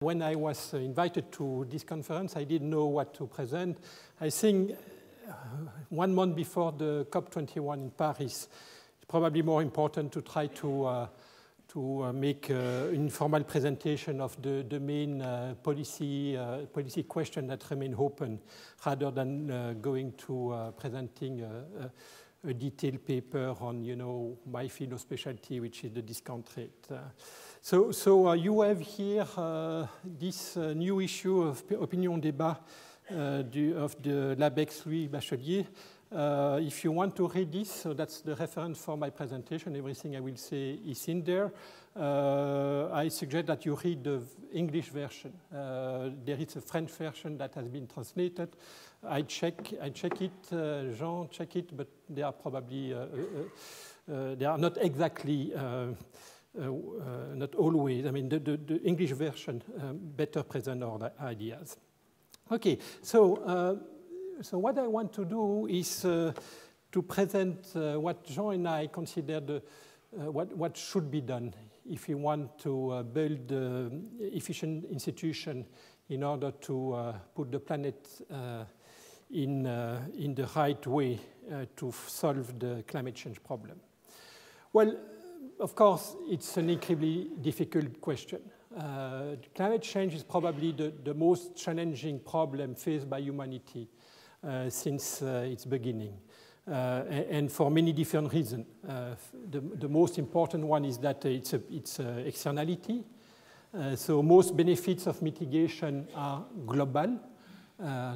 When I was invited to this conference, I didn't know what to present. I think 1 month before the COP21 in Paris, it's probably more important to try to make an informal presentation of the main policy question that remain open, rather than going to presenting a detailed paper on, my field of specialty, which is the discount rate. So you have here this new issue of Opinion Débat of the l'ABEX Louis Bachelier. If you want to read this, so that's the reference for my presentation. Everything I will say is in there. I suggest that you read the English version. There is a French version that has been translated. I check it, Jean check it, but they are probably they are not exactly not always. I mean, the English version better present our ideas. Okay, so what I want to do is to present what Jean and I consider what should be done if we want to build efficient institution in order to put the planet in the right way to solve the climate change problem. Well, of course, it's an incredibly difficult question. Climate change is probably the most challenging problem faced by humanity since its beginning, and for many different reasons. The most important one is that it's an externality. So most benefits of mitigation are global,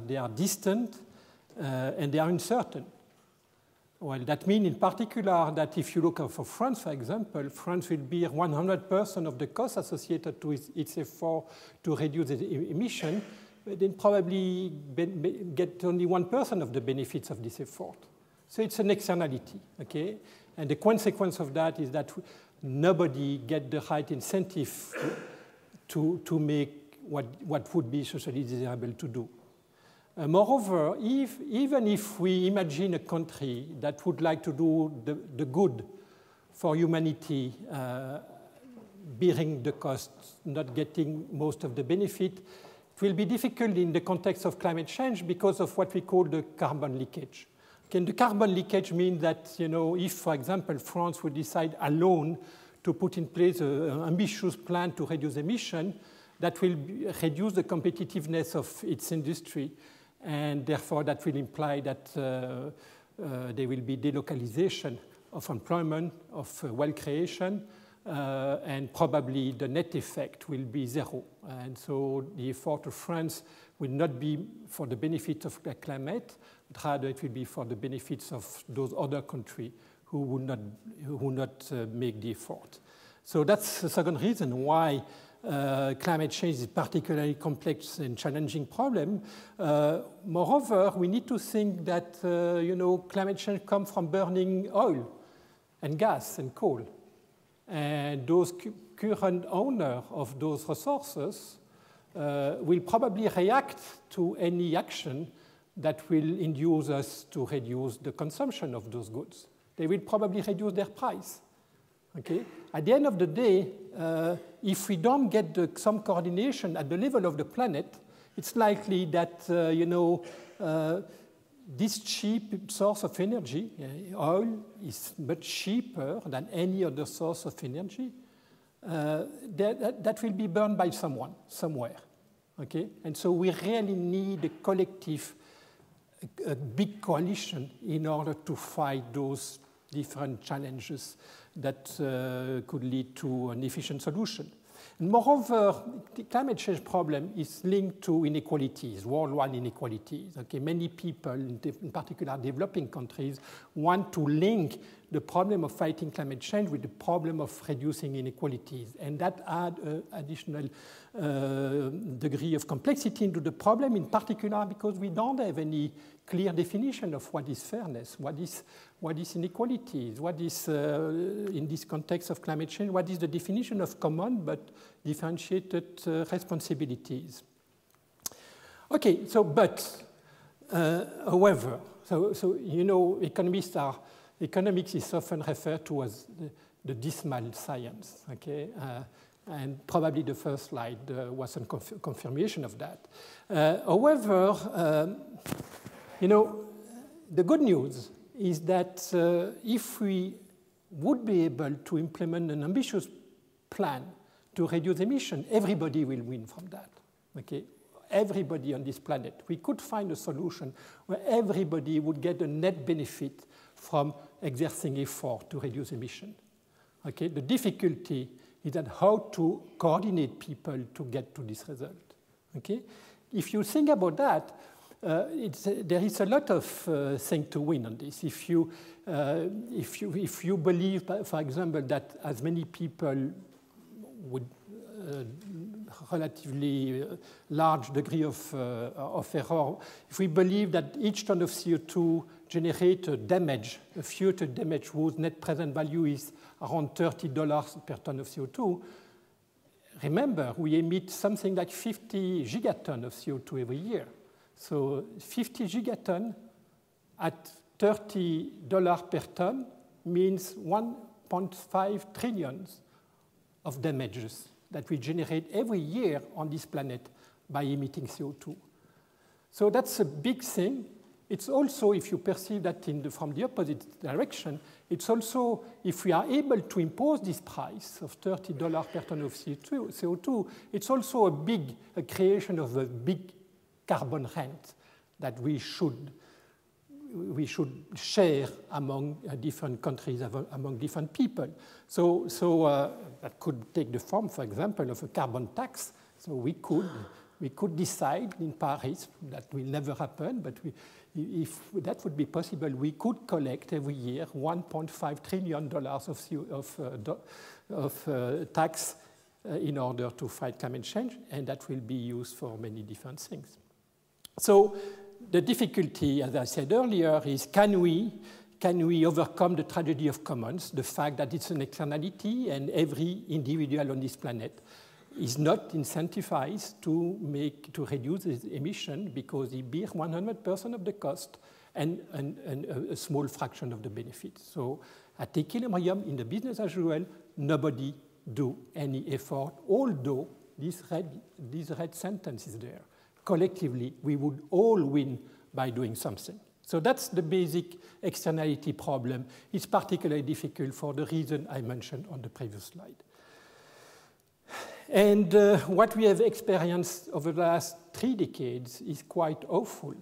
they are distant, and they are uncertain. Well, that means in particular that if you look for France, for example, France will bear 100% of the costs associated to its effort to reduce the emission, but then probably get only 1% of the benefits of this effort. So it's an externality, okay? And the consequence of that is that nobody gets the right incentive to make what would be socially desirable to do. Moreover, even if we imagine a country that would like to do the good for humanity, bearing the costs, not getting most of the benefit, it will be difficult in the context of climate change because of what we call the carbon leakage. Okay, the carbon leakage means that, if, for example, France would decide alone to put in place an ambitious plan to reduce emission, that will reduce the competitiveness of its industry. And therefore, that will imply that there will be delocalization of employment, of wealth creation, and probably the net effect will be zero. And so the effort of France will not be for the benefit of the climate, but rather it will be for the benefits of those other countries who would not make the effort. So that's the second reason why climate change is a particularly complex and challenging problem. Moreover, we need to think that climate change comes from burning oil and gas and coal. And those current owners of those resources will probably react to any action that will induce us to reduce the consumption of those goods. They will probably reduce their price. Okay? At the end of the day, if we don't get some coordination at the level of the planet, it's likely that this cheap source of energy, oil, is much cheaper than any other source of energy. That will be burned by someone, somewhere. Okay? And so we really need a collective, a big coalition in order to fight those different challenges that could lead to an efficient solution. And moreover, the climate change problem is linked to inequalities, worldwide inequalities. Okay, many people, in particular developing countries, want to link the problem of fighting climate change with the problem of reducing inequalities. And that adds an additional degree of complexity into the problem, in particular because we don't have any clear definition of what is fairness, what is inequalities, what is, in this context of climate change, what is the definition of common but differentiated responsibilities. Okay, so, but, however, so economics is often referred to as the dismal science, okay? And probably the first slide was a confirmation of that. However, the good news is that if we would be able to implement an ambitious plan to reduce emission, everybody will win from that. Okay? Everybody on this planet. We could find a solution where everybody would get a net benefit from exerting effort to reduce emission. Okay? The difficulty is that how to coordinate people to get to this result. Okay? If you think about that, there is a lot of things to win on this. If you believe, for example, that as many people would relatively large degree of error, if we believe that each ton of CO2 generates a damage, a future damage whose net present value is around $30 per ton of CO2, remember, we emit something like 50 gigatons of CO2 every year. So 50 gigatons at $30 per ton means 1.5 trillion of damages that we generate every year on this planet by emitting CO2. So that's a big thing. It's also, if you perceive that from the opposite direction, it's also, if we are able to impose this price of $30 per ton of CO2, it's also a creation of a big carbon rent that we should share among different countries, among different people. So that could take the form, for example, of a carbon tax. So we could decide in Paris, that will never happen, but if that would be possible, we could collect every year $1.5 trillion of tax in order to fight climate change, and that will be used for many different things. So the difficulty, as I said earlier, is can we overcome the tragedy of commons, the fact that it's an externality and every individual on this planet is not incentivized to reduce his emission because he bears 100% of the cost and a small fraction of the benefits. So at Equilibrium, in the business as usual, nobody do any effort, although this red sentence is there. Collectively, we would all win by doing something. So that's the basic externality problem. It's particularly difficult for the reason I mentioned on the previous slide. And what we have experienced over the last 3 decades is quite awful.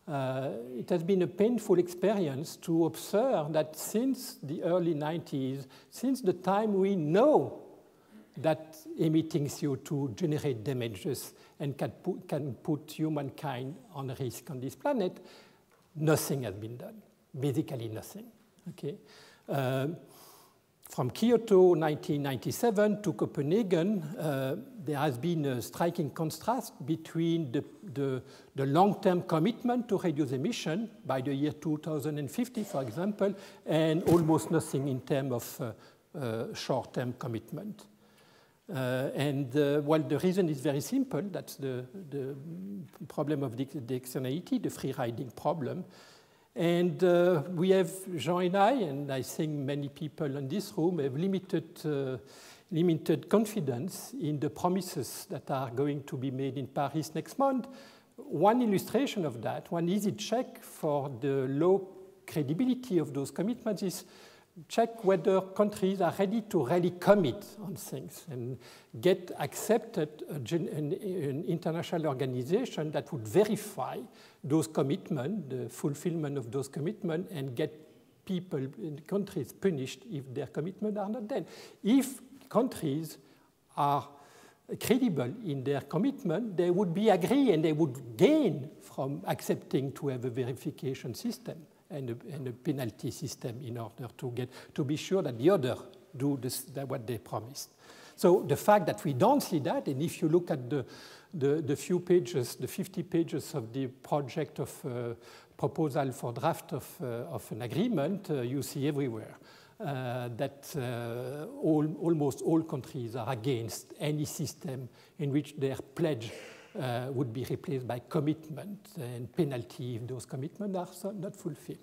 It has been a painful experience to observe that since the early 90s, since the time we know that emitting CO2 generates damages and can put humankind on risk on this planet, nothing has been done, basically nothing. Okay? From Kyoto 1997 to Copenhagen, there has been a striking contrast between the long-term commitment to reduce emission by the year 2050, for example, and almost nothing in terms of short-term commitment. Well, the reason is very simple. That's the problem of the externality, the free-riding problem. And we have, Jean and I think many people in this room have limited confidence in the promises that are going to be made in Paris next month. One illustration of that, one easy check for the low credibility of those commitments is check whether countries are ready to really commit on things and get accepted an international organization that would verify those commitments, the fulfillment of those commitments, and get people in countries punished if their commitments are not done. If countries are credible in their commitment, they would be agree and they would gain from accepting to have a verification system and a penalty system in order to be sure that the other do what they promised. So the fact that we don't see that, and if you look at the few pages, the 50 pages of the project of proposal for draft of an agreement, you see everywhere that almost all countries are against any system in which their pledge would be replaced by commitment and penalty if those commitments are not fulfilled.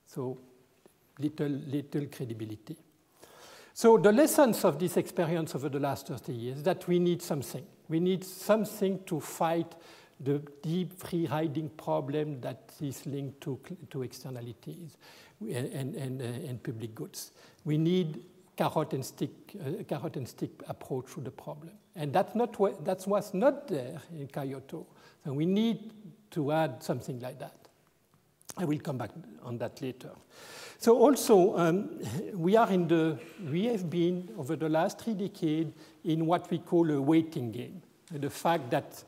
So little credibility. So the lessons of this experience over the last 30 years is that we need something. We need something to fight the deep free-riding problem that is linked to externalities and public goods. We need carrot and stick approach to the problem. And that was not there in Kyoto. So we need to add something like that. I will come back on that later. So also, we have been, over the last 3 decades, in what we call a waiting game. The fact that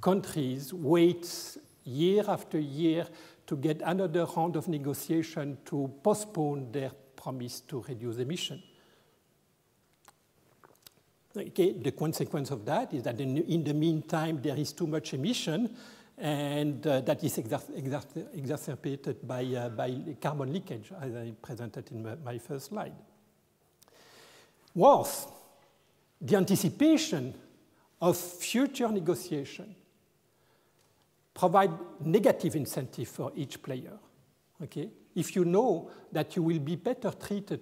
countries wait year after year to get another round of negotiation to postpone their promise to reduce emission. Okay, the consequence of that is that in the meantime, there is too much emission, and that is exacerbated by carbon leakage, as I presented in my first slide. Worse, the anticipation of future negotiation provide negative incentive for each player. Okay? If you know that you will be better treated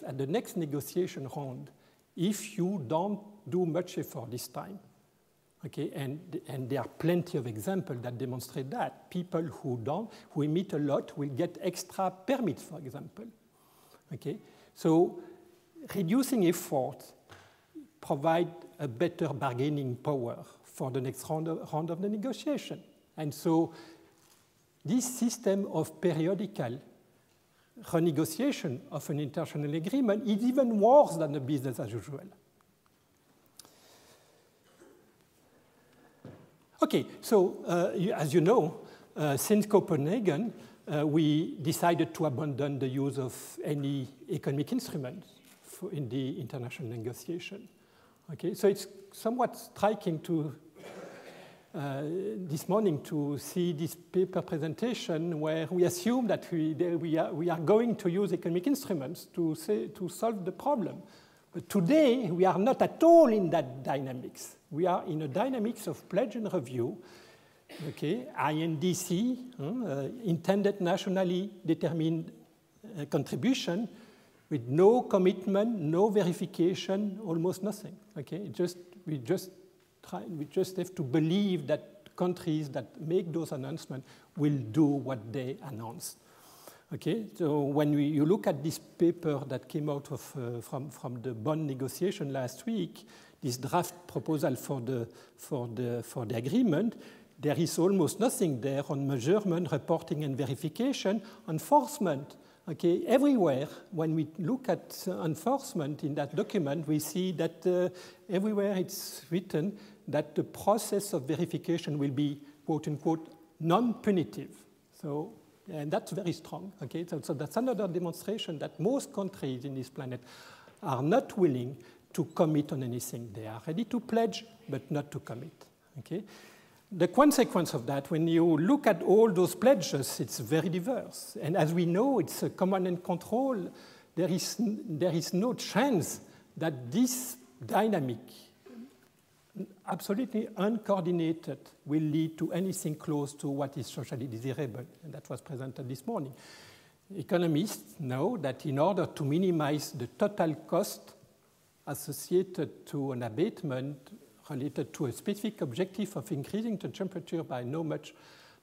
at the next negotiation round if you don't do much effort this time. Okay? And there are plenty of examples that demonstrate that. People who emit a lot will get extra permits, for example. Okay? So reducing effort provide a better bargaining power for the next round of the negotiation. And so this system of periodical renegotiation of an international agreement is even worse than the business as usual. Okay, so as you know, since Copenhagen, we decided to abandon the use of any economic instruments in the international negotiation. Okay, so it's somewhat striking this morning to see this paper presentation where we assume that we are going to use economic instruments to solve the problem. But today, we are not at all in that dynamics. We are in a dynamics of pledge and review, okay, INDC, intended nationally determined contribution, with no commitment, no verification, almost nothing. Okay, we just have to believe that countries that make those announcements will do what they announce. Okay, so when you look at this paper that came out of from the Bonn negotiation last week, this draft proposal for the agreement, there is almost nothing there on measurement, reporting, and verification. Enforcement. Okay, everywhere, when we look at enforcement in that document, we see that everywhere it's written that the process of verification will be, quote unquote, non-punitive. So, and that's very strong. Okay, so that's another demonstration that most countries in this planet are not willing to commit on anything. They are ready to pledge, but not to commit. Okay. The consequence of that, when you look at all those pledges, it's very diverse. And as we know, it's a command and control. There is no chance that this dynamic, absolutely uncoordinated, will lead to anything close to what is socially desirable. And that was presented this morning. Economists know that in order to minimize the total cost associated to an abatement related to a specific objective of increasing the temperature by no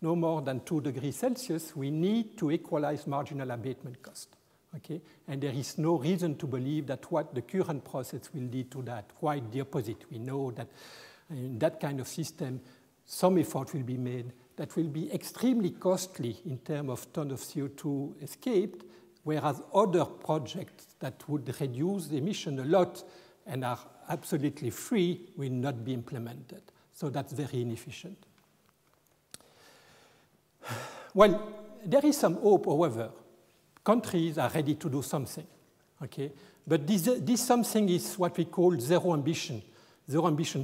more than 2 degrees Celsius, we need to equalize marginal abatement cost. Okay? And there is no reason to believe that what the current process will lead to that. Quite the opposite. We know that in that kind of system, some effort will be made that will be extremely costly in terms of ton of CO2 escaped, whereas other projects that would reduce the emission a lot and are absolutely free will not be implemented. So that's very inefficient. Well, there is some hope, however. Countries are ready to do something, okay? But this something is what we call zero ambition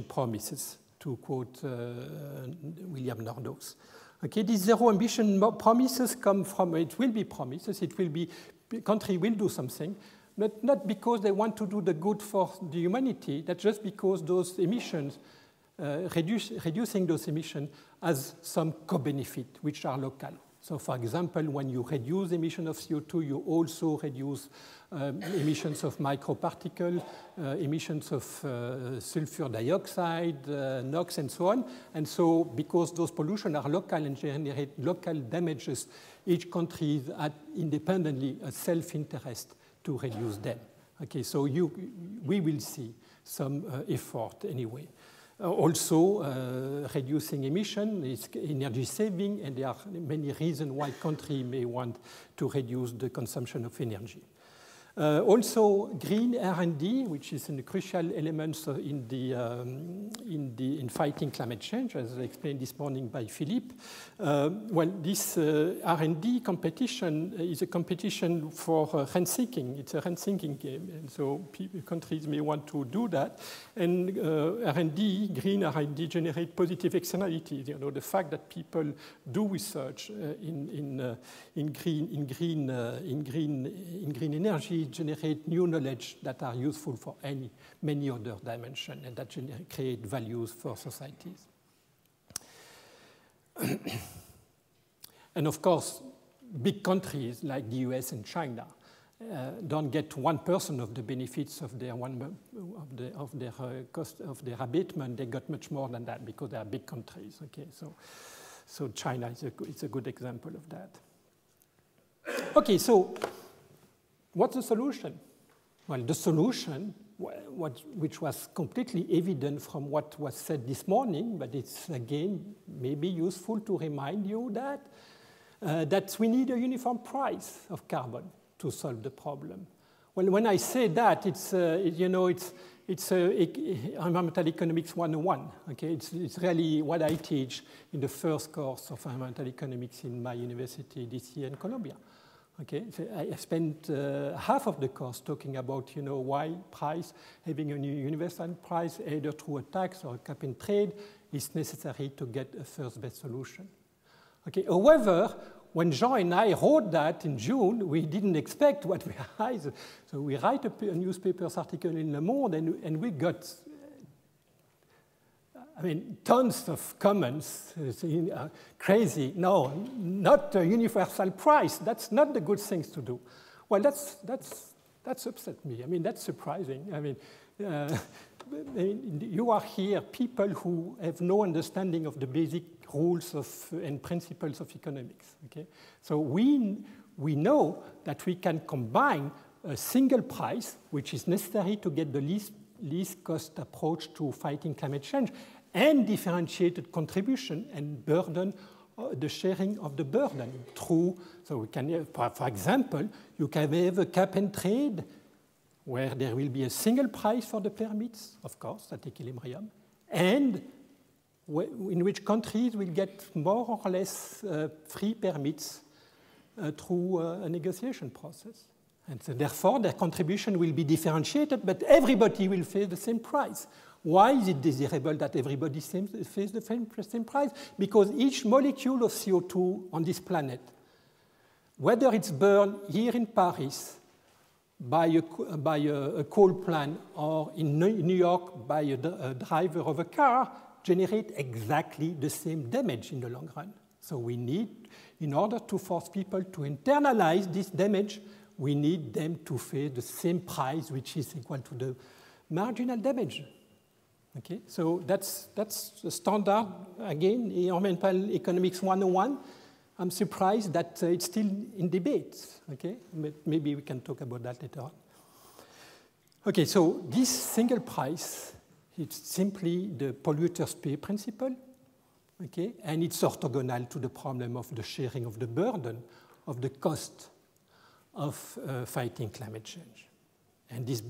promises, to quote William Nordhaus. Okay, these zero ambition promises come from, it will be promises, country will do something, but not because they want to do the good for the humanity, that's just because those emissions, reducing those emissions has some co-benefit, which are local. So, for example, when you reduce emission of CO2, you also reduce emissions of microparticles, emissions of sulfur dioxide, NOx, and so on. And so, because those pollution are local and generate local damages, each country has independently a self-interest to reduce them. Okay, so we will see some effort anyway. Also, reducing emission is energy saving, and there are many reasons why countries may want to reduce the consumption of energy. Also, green R&D, which is a crucial element in fighting climate change, as explained this morning by Philippe. Well, this R&D competition is a competition for rent-seeking. It's a rent-seeking game, and so countries may want to do that. And R&D, green R&D, generate positive externalities. You know, the fact that people do research in green energy generate new knowledge that are useful for many other dimensions and that create values for societies. And of course, big countries like the US and China don't get 1% of the benefits of their cost of their abatement. They got much more than that because they are big countries. Okay, so China is a good example of that. Okay, so what's the solution? Well, the solution, which was completely evident from what was said this morning, but it's again maybe useful to remind you that we need a uniform price of carbon to solve the problem. Well, when I say that, it's environmental economics 101. Okay, it's really what I teach in the first course of environmental economics in my university this year in Columbia. Okay, so I spent half of the course talking about, why price, having a universal price, either through a tax or a cap and trade, is necessary to get a first best solution. Okay, however, when Jean and I wrote that in June, we didn't expect what we had. So we write a newspaper's article in Le Monde, and we got, tons of comments, crazy. No, not a universal price. That's not the good things to do. Well, that's upset me. That's surprising. You are here, people who have no understanding of the basic rules and principles of economics. Okay, so we know that we can combine a single price, which is necessary to get the least cost approach to fighting climate change, and differentiated contribution and burden, the sharing of the burden through, so we can, for example, you can have a cap and trade where there will be a single price for the permits, of course, at equilibrium, and in which countries will get more or less free permits through a negotiation process. And so therefore, their contribution will be differentiated, but everybody will face the same price. Why is it desirable that everybody face the same price? Because each molecule of CO2 on this planet, whether it's burned here in Paris by a coal plant or in New York by a driver of a car, generate exactly the same damage in the long run. So we need, in order to force people to internalize this damage, we need them to face the same price, which is equal to the marginal damage. Okay, so that's the standard, again, environmental economics 101. I'm surprised that it's still in debate, okay? But maybe we can talk about that later on. Okay, so this single price, it's simply the polluters pay principle, okay? And it's orthogonal to the problem of the sharing of the burden of the cost of fighting climate change. And this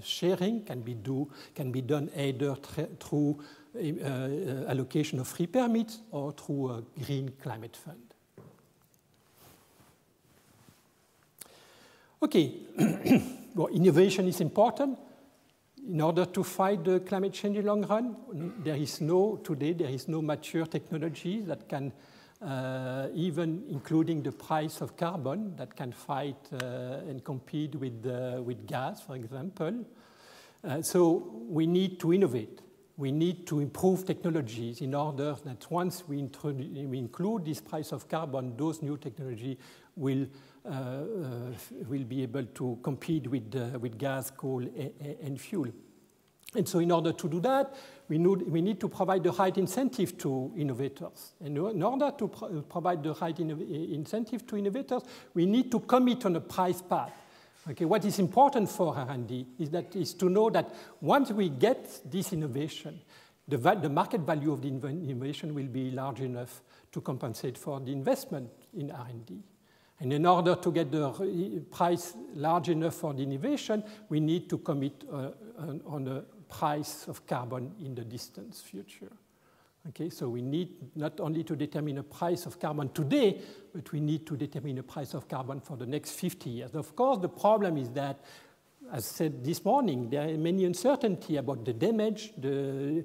sharing can be done either through allocation of free permits or through a green climate fund. Okay, well, innovation is important. In order to fight the climate change in the long run, today there is no mature technology that can, even including the price of carbon, that can fight and compete with gas, for example. So we need to innovate. we need to improve technologies in order that once we include this price of carbon, those new technologies will be able to compete with gas, coal, and fuel. And so in order to do that, we need to provide the right incentive to innovators. And in order to provide the right incentive to innovators, we need to commit on a price path. Okay, what is important for R&D is to know that once we get this innovation, the market value of the innovation will be large enough to compensate for the investment in R&D. And in order to get the price large enough for the innovation, we need to commit on a price of carbon in the distant future. Okay, so we need not only to determine a price of carbon today, but we need to determine a price of carbon for the next 50 years. Of course, the problem is that, as said this morning, there are many uncertainty about the damage, the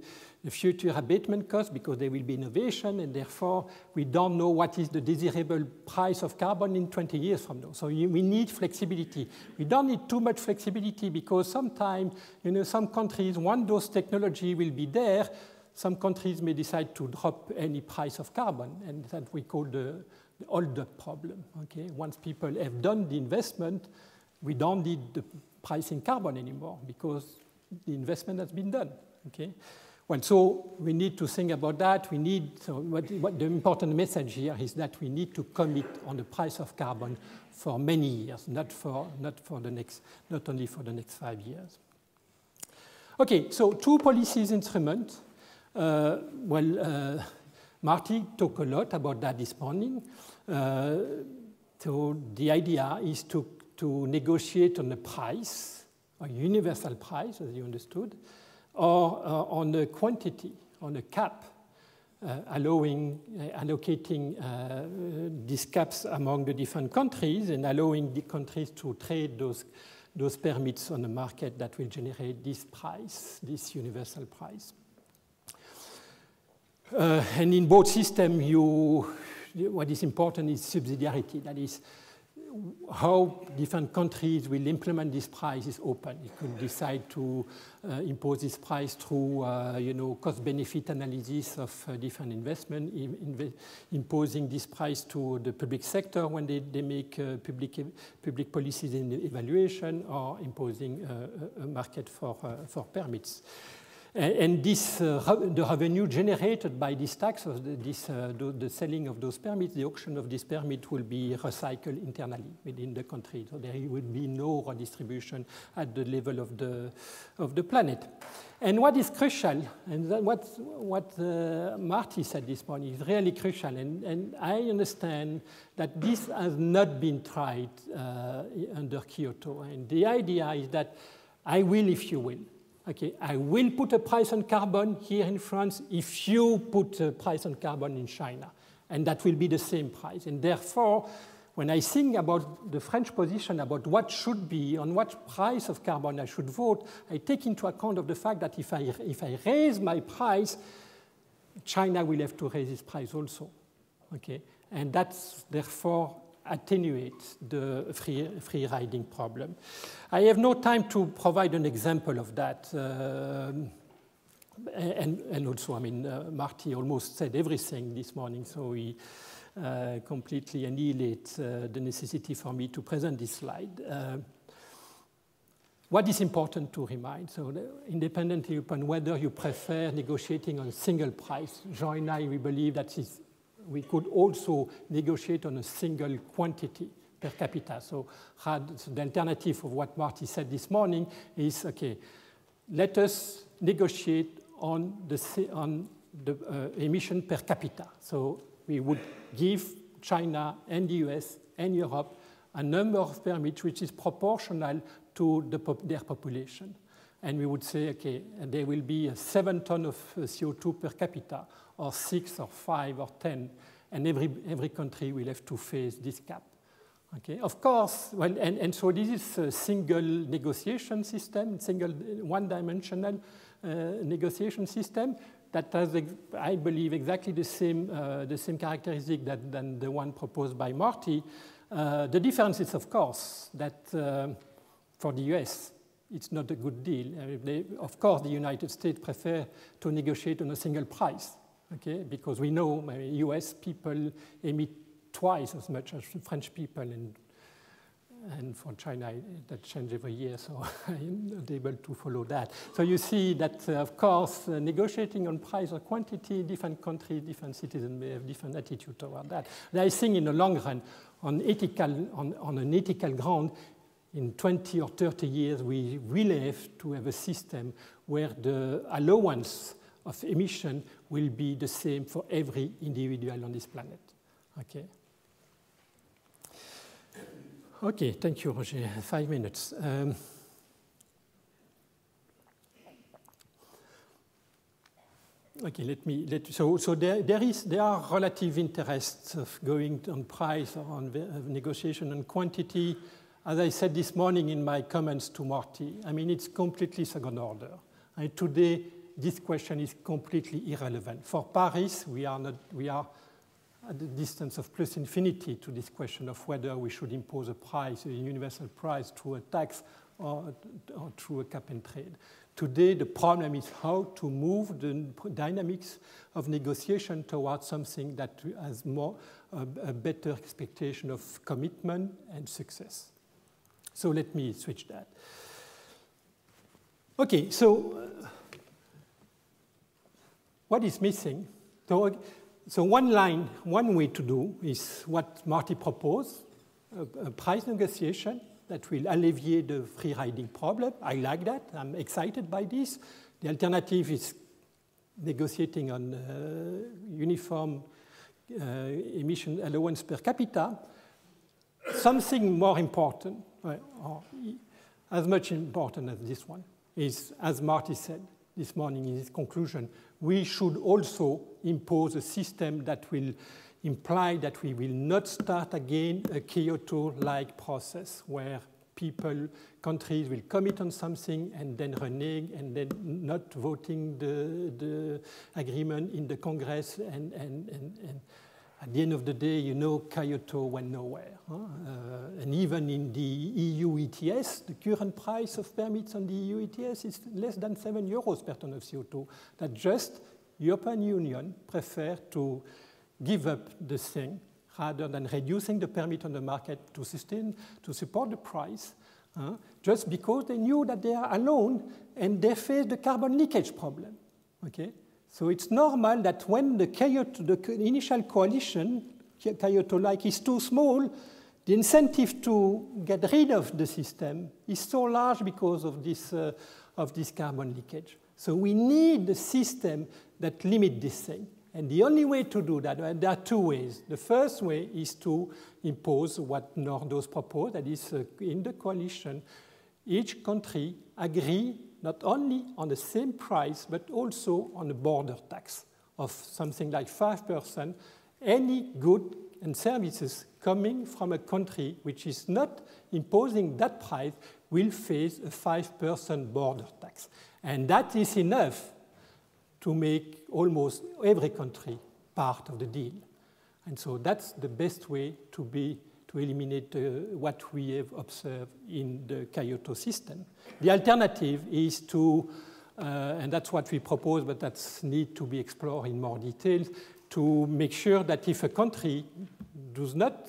future abatement cost, because there will be innovation, and therefore we don't know what is the desirable price of carbon in 20 years from now. So we need flexibility. We don't need too much flexibility because sometimes, some countries, once those technology will be there, some countries may decide to drop any price of carbon, and that we call the hold-up problem. Okay? Once people have done the investment, we don't need the price in carbon anymore because the investment has been done. Okay? Well, so we need to think about that. What the important message here is that we need to commit on the price of carbon for many years, not only for the next 5 years. Okay, so 2 policies instruments. Marty talked a lot about that this morning. So the idea is to negotiate on a price, a universal price, as you understood, or on a quantity, on a cap, allocating these caps among the different countries and allowing the countries to trade those permits on the market that will generate this price, this universal price. And in both systems, what is important is subsidiarity. That is, how different countries will implement this price is open. It could decide to impose this price through, cost-benefit analysis of different investment, imposing this price to the public sector when they make public policies in evaluation, or imposing a market for permits. And the revenue generated by this tax, or the selling of those permits, the auction of this permit will be recycled internally within the country. So there will be no redistribution at the level of the planet. And what is crucial, and what Marty said this morning is really crucial, and I understand that this has not been tried under Kyoto. And the idea is that I will if you will. Okay, I will put a price on carbon here in France if you put a price on carbon in China. And that will be the same price. And therefore, when I think about the French position about what should be, on what price of carbon I should vote, I take into account of the fact that if I raise my price, China will have to raise its price also. Okay? And that's therefore attenuate the free riding problem. I have no time to provide an example of that. And also, I mean, Marty almost said everything this morning, so he completely annihilates the necessity for me to present this slide. What is important to remind, so independently upon whether you prefer negotiating on a single price, Jean and I, we believe that we could also negotiate on a single quantity per capita. So the alternative of what Marty said this morning is, okay, let us negotiate on the emission per capita. So we would give China and the US and Europe a number of permits which is proportional to their population. And we would say, okay, there will be 7 tons of CO2 per capita, or 6 or 5 or 10, and every country will have to face this cap. Okay, of course, well, and so this is a single negotiation system, single one-dimensional negotiation system that has, I believe, exactly the same characteristic than the one proposed by Marty. The difference is, of course, that for the US, it's not a good deal. Of course, the United States prefer to negotiate on a single price, okay? Because we know US people emit twice as much as French people, and for China, that changes every year, so I'm not able to follow that. So you see that, of course, negotiating on price or quantity, different countries, different citizens may have different attitude toward that. And I think in the long run, on an ethical ground, in 20 or 30 years, we will have to have a system where the allowance of emission will be the same for every individual on this planet. Okay. Okay, thank you, Roger. 5 minutes. Okay, so there are relative interests of going on price or on negotiation and quantity. As I said this morning in my comments to Marty, I mean, it's completely second order. And today, this question is completely irrelevant. For Paris, we are at the distance of plus infinity to this question of whether we should impose a price, a universal price, through a tax or through a cap and trade. Today, the problem is how to move the dynamics of negotiation towards something that has a better expectation of commitment and success. So let me switch that. Okay, so what is missing? So one way to do is what Marty proposed, a price negotiation that will alleviate the free riding problem. I like that. I'm excited by this. The alternative is negotiating on uniform emission allowance per capita. Something more important, or as much important as this one, is, as Marty said this morning in his conclusion, we should also impose a system that will imply that we will not start again a Kyoto-like process where countries will commit on something and then renege and then not voting the agreement in the Congress and at the end of the day, you know, Kyoto went nowhere. And even in the EU ETS, the current price of permits on the EU ETS is less than €7 per ton of CO2. That just European Union prefer to give up the thing rather than reducing the permit on the market to support the price, just because they knew that they are alone and they face the carbon leakage problem. Okay? So it's normal that when the initial coalition, Kyoto-like, is too small, the incentive to get rid of the system is so large because of this carbon leakage. So we need a system that limits this thing. And the only way to do that, there are two ways. The first way is to impose what Nordos proposed, that is, in the coalition, each country agree not only on the same price, but also on a border tax of something like 5%. Any good and services coming from a country which is not imposing that price will face a 5% border tax. And that is enough to make almost every country part of the deal. And so that's the best way to eliminate what we have observed in the Kyoto system. The alternative is to, and that's what we propose, but that needs to be explored in more detail, to make sure that if a country does not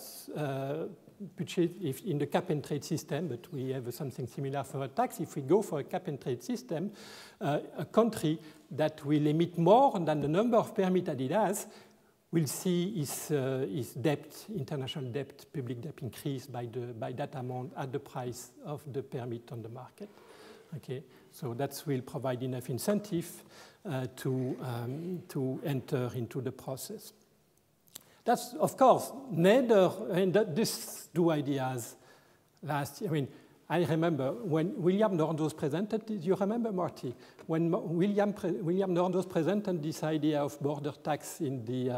purchase in the cap and trade system, but we have something similar for a tax, if we go for a cap and trade system, a country that will emit more than the number of permits that it has will see its debt, international debt, public debt increase by that amount at the price of the permit on the market. Okay, so that will provide enough incentive to enter into the process. That's, of course, neither, and these two ideas last year. I mean, I remember when William Nordos presented this, you remember, Marty? When William Nordos presented this idea of border tax in the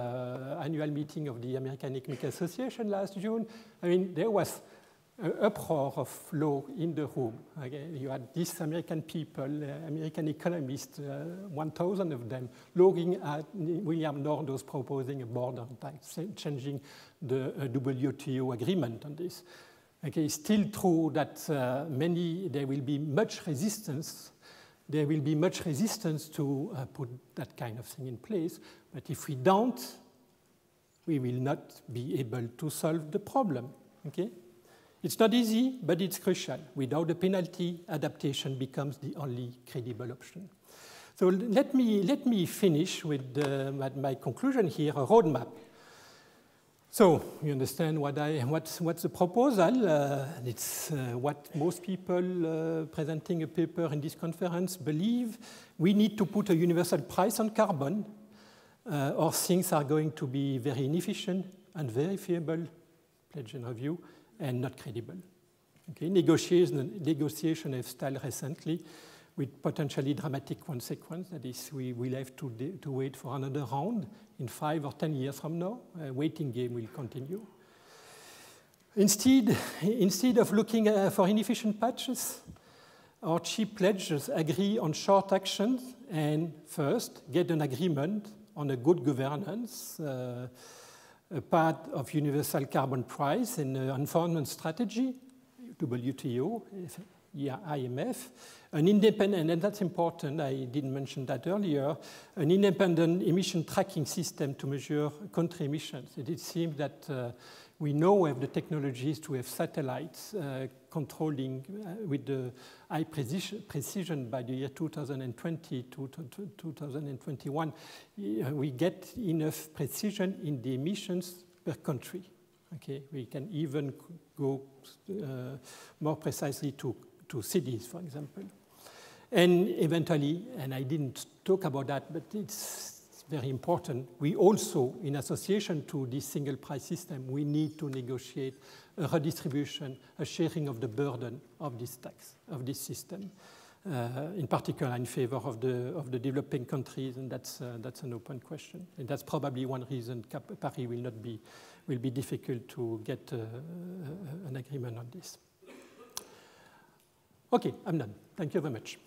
annual meeting of the American Economic Association last June, I mean, there was an uproar of law in the room. Okay? You had these American people, American economists, 1,000 of them, looking at William Nordos proposing a border tax, changing the WTO agreement on this. Okay, it's still true that there will be much resistance. There will be much resistance to put that kind of thing in place. But if we don't, we will not be able to solve the problem. Okay? It's not easy, but it's crucial. Without a penalty, adaptation becomes the only credible option. So let me finish with my conclusion here, a roadmap. So you understand what's the proposal? It's what most people presenting a paper in this conference believe. We need to put a universal price on carbon, or things are going to be very inefficient, unverifiable, pledge and review, and not credible. Okay? Negotiation have started recently with potentially dramatic consequence. That is, we will have to wait for another round in 5 or 10 years from now. Waiting game will continue. Instead of looking for inefficient patches, our cheap pledges agree on short actions and first get an agreement on a good governance, a part of universal carbon price and environment strategy, WTO, IMF, an independent, and that's important, I didn't mention that earlier, an independent emission tracking system to measure country emissions. It seems that we now have the technologies to have satellites controlling with the high precision by the year 2020 to 2021. We get enough precision in the emissions per country. Okay, we can even go more precisely to cities, for example. And eventually, and I didn't talk about that, but it's very important, we also, in association to this single price system, we need to negotiate a redistribution, a sharing of the burden of this tax, of this system, in particular in favor of the developing countries, and that's an open question. And that's probably one reason Paris will be difficult to get an agreement on this. Okay, I'm done. Thank you very much.